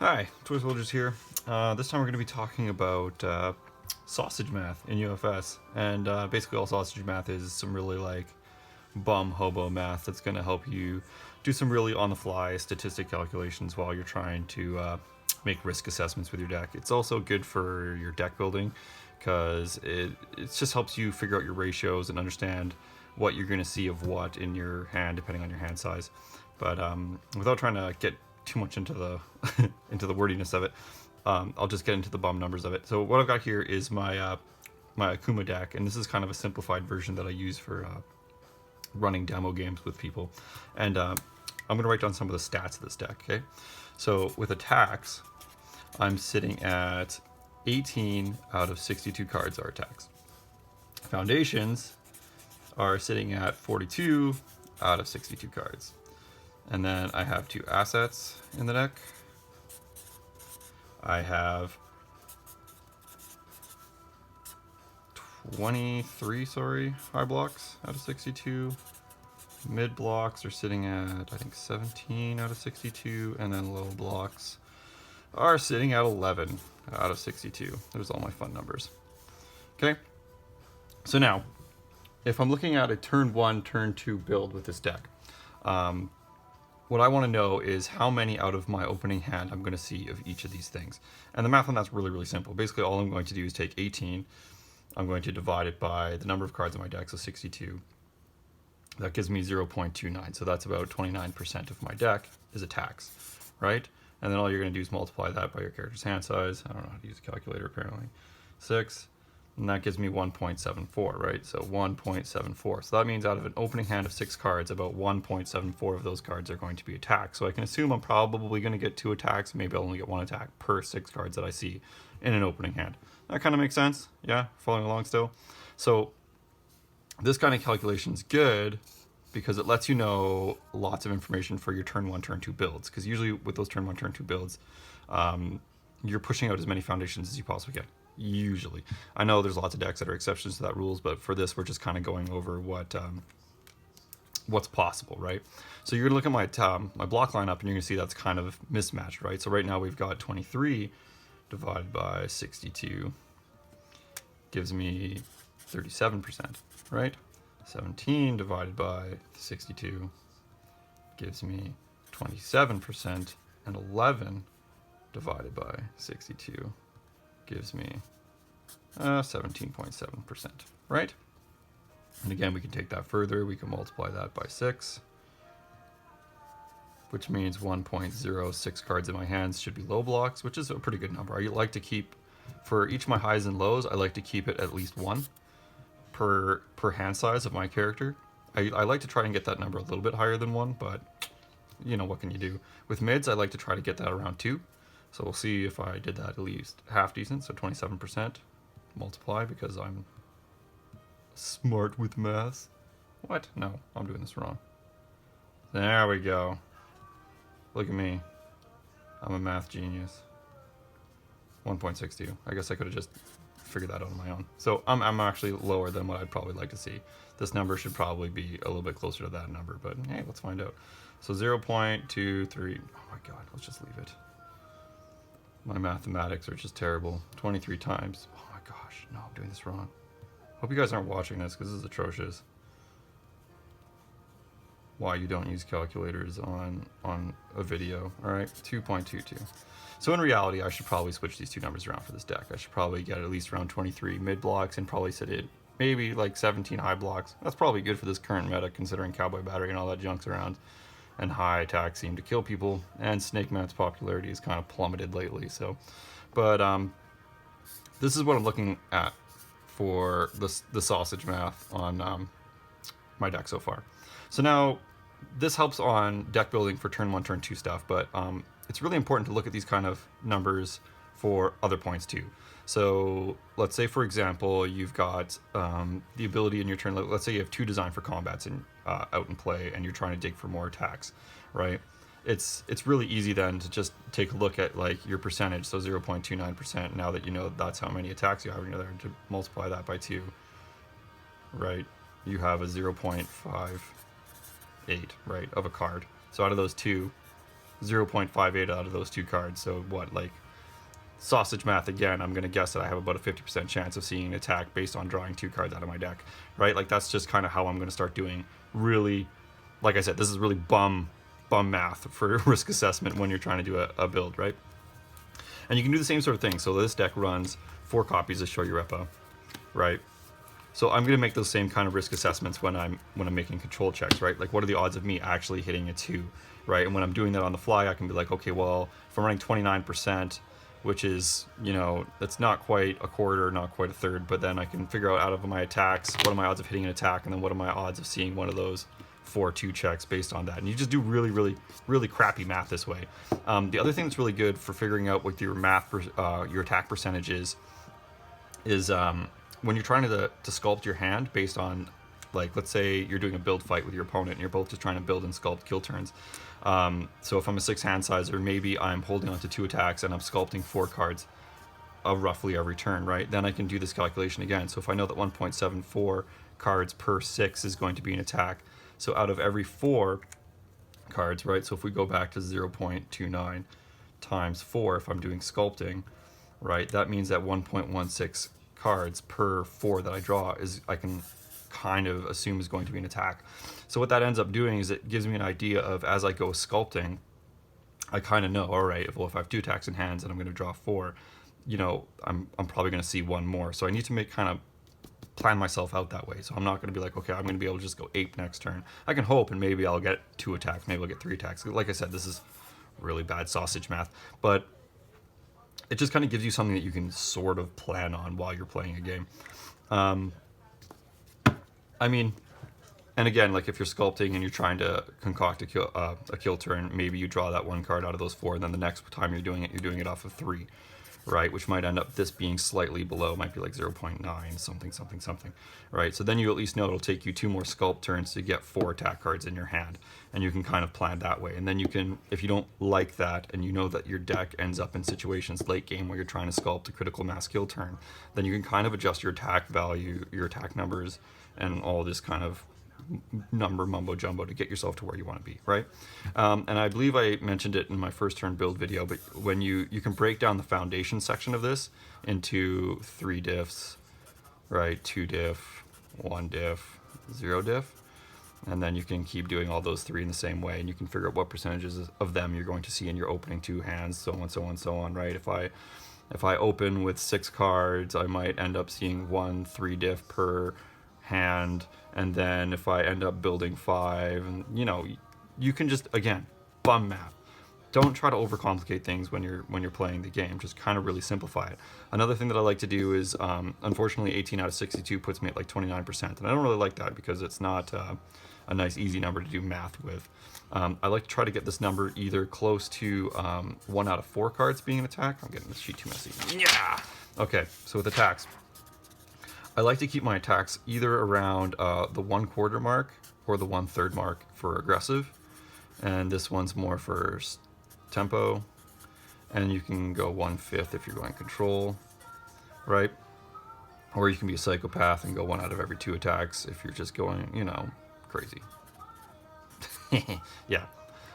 Hi, Toy Soldiers here. This time we're going to be talking about sausage math in UFS, and basically all sausage math is some really bum hobo math that's going to help you do some really on-the-fly statistic calculations while you're trying to make risk assessments with your deck. It's also good for your deck building because it just helps you figure out your ratios and understand what you're going to see of what in your hand depending on your hand size. But without trying to get too much into the into the wordiness of it, I'll just get into the bum numbers of it. So what I've got here is my my Akuma deck, and this is kind of a simplified version that I use for running demo games with people. And I'm going to write down some of the stats of this deck. Okay, so with attacks, I'm sitting at 18 out of 62 cards are attacks. Foundations are sitting at 42 out of 62 cards. And then I have 2 assets in the deck. I have 23, high blocks out of 62. Mid blocks are sitting at, I think, 17 out of 62. And then low blocks are sitting at 11 out of 62. Those are all my fun numbers. Okay. So now, if I'm looking at a turn 1, turn 2 build with this deck, what I want to know is how many out of my opening hand I'm going to see of each of these things. And the math on that's really, really simple. Basically, all I'm going to do is take 18. I'm going to divide it by the number of cards in my deck, so 62. That gives me 0.29. So that's about 29% of my deck is attacks, right? And then all you're going to do is multiply that by your character's hand size. I don't know how to use a calculator, apparently. 6. And that gives me 1.74, right? So 1.74. So that means out of an opening hand of 6 cards, about 1.74 of those cards are going to be attacks. So I can assume I'm probably going to get 2 attacks. Maybe I'll only get 1 attack per 6 cards that I see in an opening hand. That kind of makes sense? Yeah? Following along still? So this kind of calculation is good because it lets you know lots of information for your turn 1, turn 2 builds. Because usually with those turn 1, turn 2 builds, you're pushing out as many foundations as you possibly can. Usually. I know there's lots of decks that are exceptions to that rules, but for this we're just kind of going over what's possible, right? So you're going to look at my block lineup and you're going to see that's kind of mismatched, right? So right now we've got 23 divided by 62 gives me 37%, right? 17 divided by 62 gives me 27%, and 11 divided by 62 gives me 17.7%, right? And again, we can take that further. We can multiply that by 6, which means 1.06 cards in my hands should be low blocks, which is a pretty good number. I like to keep, for each of my highs and lows, I like to keep it at least 1 per hand size of my character. I like to try and get that number a little bit higher than 1, but you know, what can you do? With mids, I like to try to get that around 2. So we'll see if I did that at least half decent, so 27%. Multiply because I'm smart with math. What? No, I'm doing this wrong. There we go. Look at me. I'm a math genius. 1.62. I guess I could have just figured that out on my own. So I'm actually lower than what I'd probably like to see. This number should probably be a little bit closer to that number, but hey, let's find out. So 0.23. Oh my god, let's just leave it. My mathematics are just terrible. 23 times. Oh my gosh, no, I'm doing this wrong. Hope you guys aren't watching this because this is atrocious. Why you don't use calculators on a video. All right, 2.22. So in reality, I should probably switch these two numbers around for this deck. I should probably get at least around 23 mid blocks and probably sit at maybe like 17 high blocks. That's probably good for this current meta considering Cowboy Battery and all that junk's around. And high attacks seem to kill people, and Snake Man's popularity has kind of plummeted lately. So, but this is what I'm looking at for the sausage math on my deck so far. So now this helps on deck building for turn 1, turn 2 stuff, but it's really important to look at these kind of numbers for other points too. So let's say, for example, you've got the ability in your turn. Let's say you have 2 design for combats out in play, and you're trying to dig for more attacks, right? It's really easy then to just take a look at like your percentage, so 0.29%. Now that you know that's how many attacks you have in there, to multiply that by 2, right? You have a 0.58, right, of a card. So out of those 2, 0.58 out of those 2 cards. So what, like, sausage math again, I'm going to guess that I have about a 50% chance of seeing an attack based on drawing 2 cards out of my deck, right? Like, that's just kind of how I'm going to start doing really, like I said, this is really bum math for risk assessment when you're trying to do a build, right? And you can do the same sort of thing. So this deck runs 4 copies of Show Your Repo, right? So I'm going to make those same kind of risk assessments when I'm making control checks, right? Like, what are the odds of me actually hitting a 2, right? And when I'm doing that on the fly, I can be like, okay, well, if I'm running 29%, which is, you know, that's not quite a quarter, not quite a third, but then I can figure out of my attacks, what are my odds of hitting an attack, and then what are my odds of seeing one of those 4 2 checks based on that. And you just do really crappy math this way. The other thing that's really good for figuring out what your your attack percentage is when you're trying to sculpt your hand based on, like, let's say you're doing a build fight with your opponent and you're both just trying to build and sculpt kill turns. So if I'm a 6 hand sizer, maybe I'm holding on to 2 attacks and I'm sculpting 4 cards roughly every turn, right? Then I can do this calculation again. So if I know that 1.74 cards per 6 is going to be an attack, so out of every 4 cards, right? So if we go back to 0.29 times 4, if I'm doing sculpting, right, that means that 1.16 cards per 4 that I draw I can kind of assume is going to be an attack. So what that ends up doing is it gives me an idea of, as I go sculpting, I kind of know, all right, well, if I have 2 attacks in hands and I'm going to draw 4, you know, I'm probably going to see 1 more. So I need to kind of plan myself out that way. So I'm not going to be like, okay, I'm going to be able to just go ape next turn. I can hope, and maybe I'll get 2 attacks, maybe I'll get 3 attacks. Like I said, this is really bad sausage math, but it just kind of gives you something that you can sort of plan on while you're playing a game. I mean, and again, like, if you're sculpting and you're trying to concoct a kill turn, maybe you draw that 1 card out of those 4, and then the next time you're doing it off of 3, right? Which might end up this being slightly below, might be like 0.9 something, right? So then you at least know it'll take you 2 more sculpt turns to get 4 attack cards in your hand, and you can kind of plan that way. And then you can, if you don't like that and you know that your deck ends up in situations late game where you're trying to sculpt a critical mass kill turn, then you can kind of adjust your attack value, your attack numbers, and all this kind of number mumbo jumbo to get yourself to where you want to be, right? And I believe I mentioned it in my first turn build video, but when you can break down the foundation section of this into 3 diffs, right? 2 diff, 1 diff, 0 diff, and then you can keep doing all those 3 in the same way, and you can figure out what percentages of them you're going to see in your opening 2 hands, so on, right? If I open with 6 cards, I might end up seeing 1 3 diff per hand, and then if I end up building 5, and you know, you can just, again, bum math. Don't try to overcomplicate things when you're playing the game. Just kind of really simplify it. Another thing that I like to do is, unfortunately, 18 out of 62 puts me at like 29%, and I don't really like that because it's not a nice easy number to do math with. I like to try to get this number either close to 1 out of 4 cards being an attack. I'm getting this sheet too messy. Yeah. Okay, so with attacks, I like to keep my attacks either around the 1/4 mark or the 1/3 mark for aggressive, and this one's more for tempo, and you can go 1/5 if you're going control, right? Or you can be a psychopath and go 1 out of every 2 attacks if you're just going, you know, crazy. Yeah.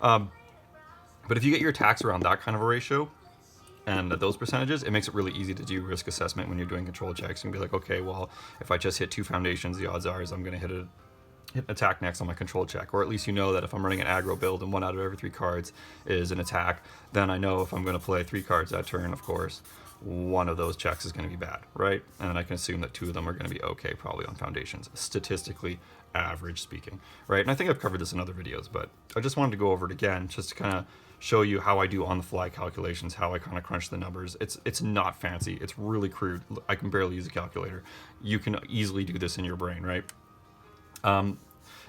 But if you get your attacks around that kind of a ratio, and at those percentages, it makes it really easy to do risk assessment when you're doing control checks. You can be like, okay, well, if I just hit 2 foundations, the odds are is I'm going to hit an attack next on my control check. Or at least you know that if I'm running an aggro build and 1 out of every 3 cards is an attack, then I know if I'm going to play 3 cards that turn, of course, 1 of those checks is going to be bad, right? And then I can assume that 2 of them are going to be okay, probably on foundations, statistically average speaking, right? And I think I've covered this in other videos, but I just wanted to go over it again just to kind of show you how I do on-the-fly calculations, how I kind of crunch the numbers. It's not fancy. It's really crude. I can barely use a calculator. You can easily do this in your brain, right?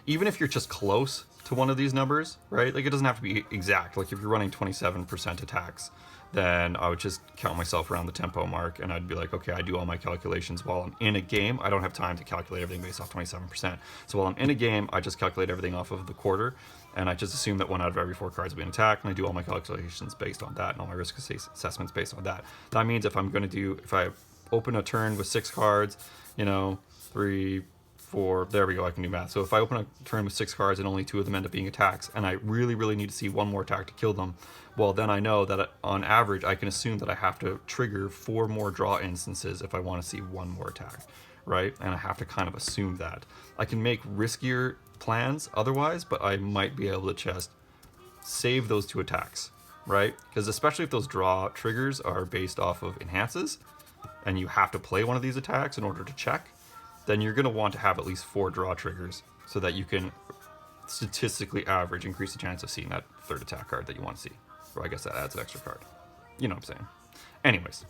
Even if you're just close to one of these numbers, right? Like, it doesn't have to be exact. Like, if you're running 27% attacks, then I would just count myself around the tempo mark, and I'd be like, okay, I do all my calculations while I'm in a game. I don't have time to calculate everything based off 27%. So while I'm in a game, I just calculate everything off of the quarter, and I just assume that 1 out of every 4 cards will be an attack, and I do all my calculations based on that, and all my risk assessments based on that. That means if I open a turn with 6 cards, you know, 3, there we go, I can do math. So if I open a turn with 6 cards and only 2 of them end up being attacks, and I really, really need to see one more attack to kill them, well, then I know that on average, I can assume that I have to trigger 4 more draw instances if I want to see one more attack, right? And I have to kind of assume that. I can make riskier plans otherwise, but I might be able to just save those 2 attacks, right? Because especially if those draw triggers are based off of enhances, and you have to play one of these attacks in order to check, then you're going to want to have at least 4 draw triggers so that you can statistically average increase the chance of seeing that 3rd attack card that you want to see. Or I guess that adds an extra card. You know what I'm saying. Anyways,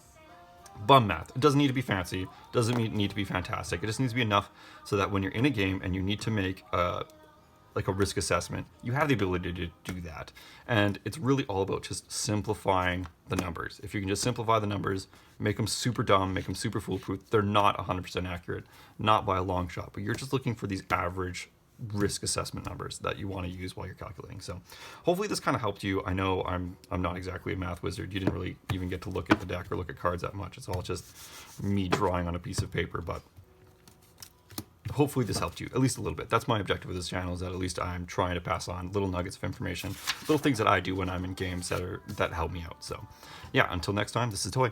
bum math. It doesn't need to be fancy. Doesn't need to be fantastic. It just needs to be enough so that when you're in a game and you need to make like a risk assessment, you have the ability to do that. And it's really all about just simplifying the numbers. If you can just simplify the numbers, make them super dumb, make them super foolproof, they're not 100% accurate, not by a long shot, but you're just looking for these average risk assessment numbers that you want to use while you're calculating. So hopefully this kind of helped you. I know I'm not exactly a math wizard. You didn't really even get to look at the deck or look at cards that much. It's all just me drawing on a piece of paper, but hopefully this helped you at least a little bit. That's my objective with this channel, is that at least I'm trying to pass on little nuggets of information, little things that I do when I'm in games that help me out. So yeah, until next time, this is Toy.